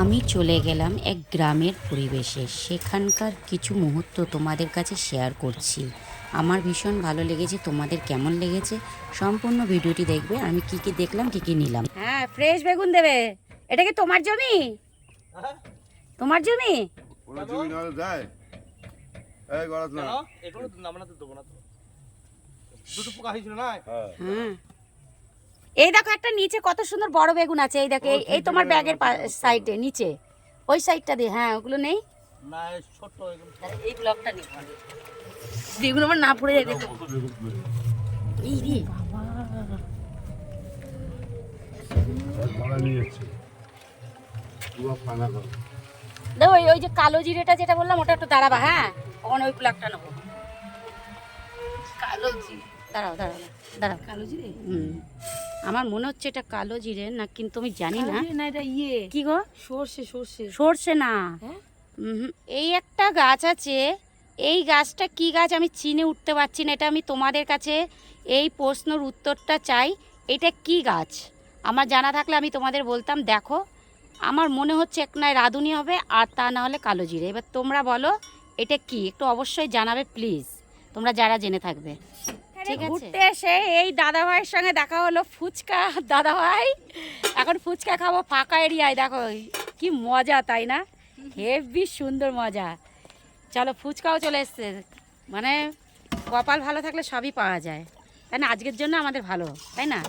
আমি চলে গেলাম এক গ্রামের পরিবেশে। সেখানকার কিছু মুহূর্ত তোমাদের কাছে শেয়ার করছি। আমার ভীষণ ভালো লেগেছে। তোমাদের কেমন লেগেছে সম্পূর্ণ ভিডিওটি দেখবে। আমি কি কি দেখলাম, কি কি নিলাম। হ্যাঁ, ফ্রেশ বেগুন দেবে। এটা কি তোমার জমি? তোমার জমি? ওরা জমি না দেয়। এই গড়াত না। এগুলো নামানাতে দেবো না তো। দুটো পোকা হয়েছিল না? হ্যাঁ। এই দেখো একটা নিচে কত সুন্দর বড় বেগুন আছে। এই দেখো এই তোমার ব্যাগের সাইডে নিচে ওই সাইডটা দিয়ে। হ্যাঁ, ওগুলো নেই না, ছোট এগুলো। এই ব্লকটা নেই। বেগুন আমার না পড়ে যায়। এই রে বাবা, গড়া নিয়ে যাচ্ছে। পুরো পানা করে। দেখো ওই যে কালো জিরেটা যেটা বললাম ওটা একটু দাঁড়াবা। হ্যাঁ, ওখানে ওই ব্লকটা নেবো। কালো জিরে দাঁড়াও দাঁড়াও দাঁড়াও। কালো জিরে? আমার মনে হচ্ছে এটা কালো জিরে না, কিন্তু আমি জানি না। না, এটা কি গো? সর্ষে সর্ষে সর্ষে না। এই একটা গাছ আছে। এই গাছটা কি গাছ আমি চিনে উঠতে পারছি না। এটা আমি তোমাদের কাছে এই প্রশ্নের উত্তরটা চাই। এটা কি গাছ আমার জানা থাকলে আমি তোমাদের বলতাম। দেখো আমার মনে হচ্ছে এক নয় রাঁধুনি হবে, আর তা না হলে কালো জিরে। এবার তোমরা বলো এটা কি, একটু অবশ্যই জানাবে প্লিজ, তোমরা যারা জেনে থাকবে। ঠিক আছে। ঘুরতে এসে এই দাদাভাইয়ের সঙ্গে দেখা হলো। ফুচকা দাদাভাই, এখন ফুচকা খাবো ফাঁকা এরিয়ায়। দেখো কি মজা, তাই না? হেভি সুন্দর মজা। চলো, ফুচকাও চলে এসছে। মানে কপাল ভালো থাকলে সবই পাওয়া যায়, তাই না? আজকের জন্য আমাদের ভালো, তাই না?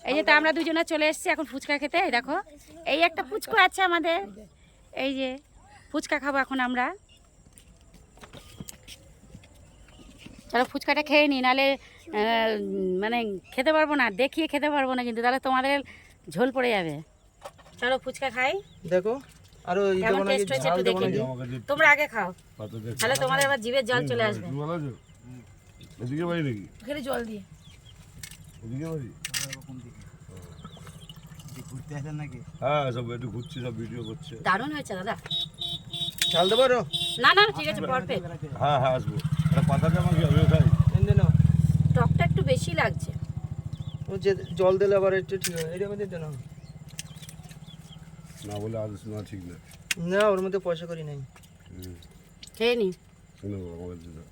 এই যে তো আমরা দুজনে চলে এসেছি এখন ফুচকা খেতে। এই দেখো এই একটা ফুচকা আছে আমাদের। এই যে ফুচকা খাবো এখন আমরা। চলো ফুচকাটা খেয়ে নিই, নাহলে মানে খেতে পারবো না, দেখিয়ে খেতে পারবো না, কিন্তু তাহলে তোমাদের ঝোল পড়ে যাবে। চলো ফুচকা খাই। দেখো আরো কেমন টেস্ট হয়েছে একটু দেখে নিই। তোমরা আগে খাও, তাহলে তোমাদের আবার জিভে জল চলে আসবে। এদিকে বাড়ি নাকি? খেলে জল দিয়ে এদিকে বাড়ি? ঘুরতে আসেন নাকি? হ্যাঁ, সব একটু ঘুরছি, সব ভিডিও করছে। দারুণ হয়েছে দাদা। চাল দেবো আরো? না না ঠিক আছে, পারফেক্ট। হ্যাঁ হ্যাঁ, আসবো। একটা পাতাটা আমাকে আমিও খাই। টকটা একটু বেশি লাগছে। ও যে জল দিলে আবার একটু ঠিক হবে। এটা মধ্যে দেন না বলে আজ না, ঠিক না। না, ওর মধ্যে পয়সা করি নাই। খেয়ে নি। শুনো আমাকে দিতে।